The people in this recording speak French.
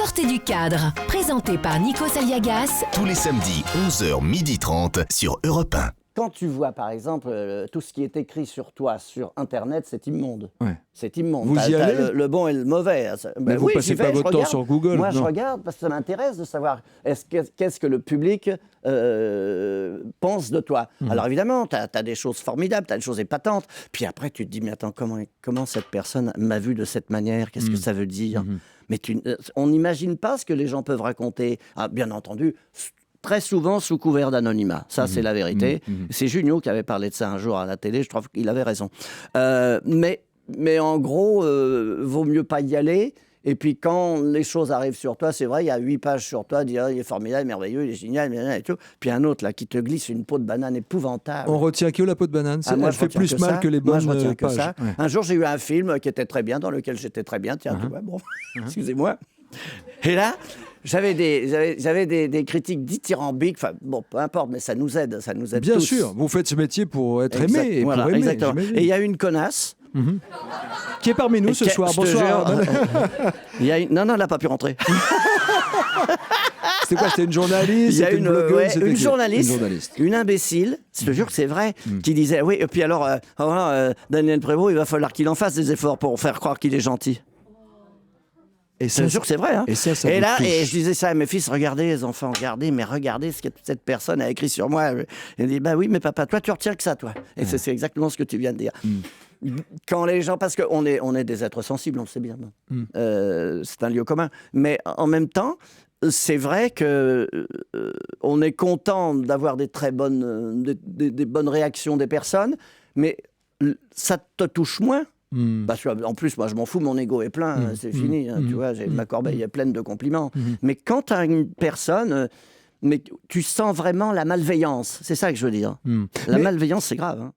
Sortez du cadre, présenté par Nikos Aliagas. Tous les samedis, 11h30 sur Europe 1. Quand tu vois, par exemple, tout ce qui est écrit sur toi sur Internet, c'est immonde. Ouais. C'est immonde. Vous y allez le bon et le mauvais. Mais vous passez pas votre temps sur Google. Moi, je non. regarde parce que ça m'intéresse de savoir qu'est-ce que le public pense de toi. Alors évidemment, tu as des choses formidables, tu as des choses épatantes. Puis après, tu te dis, mais attends, comment cette personne m'a vu de cette manière? Qu'est-ce que ça veut dire? Mais on n'imagine pas ce que les gens peuvent raconter. Ah, bien entendu, très souvent sous couvert d'anonymat. Ça, c'est la vérité. C'est Junio qui avait parlé de ça un jour à la télé. Je trouve qu'il avait raison. Mais en gros, vaut mieux pas y aller. Et puis, quand les choses arrivent sur toi, c'est vrai, il y a 8 pages sur toi, il est formidable, merveilleux, il est génial, et tout. Puis un autre, là, qui te glisse une peau de banane épouvantable. On retient que la peau de banane. Moi, elle fait plus mal que les bonnes moi, je retiens que pages. ça. Ouais. Un jour, j'ai eu un film qui était très bien, dans lequel j'étais très bien. Tiens, tu vois, bon, excusez-moi. Et là, j'avais des critiques dithyrambiques. Enfin, bon, peu importe, mais ça nous aide Bien tous. sûr, vous faites ce métier pour être aimé et Voilà, pour aimer. exactement. j'imagine. Et il y a une connasse. Qui est parmi nous ce soir. Je te Bonsoir. jure, non, elle n'a pas pu rentrer. C'était quoi? C'était une journaliste? Il y a C'était blogueuse, c'était une qui? journaliste, une imbécile, je te jure que c'est vrai, qui disait, oui, et puis alors, Daniel Prévost, il va falloir qu'il en fasse des efforts pour faire croire qu'il est gentil. Et Je te jure que c'est vrai. Hein. Et ça vous là, touche. et je disais ça à mes fils, regardez les enfants, regardez ce que cette personne a écrit sur moi. Il dit, bah oui, mais papa, toi, tu retiens que ça, toi. Et c'est exactement ce que tu viens de dire. Quand les gens, parce qu'on est des êtres sensibles, on le sait bien. C'est un lieu commun. Mais en même temps, c'est vrai que on est content d'avoir des très bonnes, des bonnes réactions des personnes, mais ça te touche moins. Parce qu'en plus, moi, je m'en fous, mon ego est plein, c'est fini. Tu vois, ma corbeille est pleine de compliments. Mais quand tu as une personne, mais tu sens vraiment la malveillance. C'est ça que je veux dire. La malveillance, c'est grave. Hein.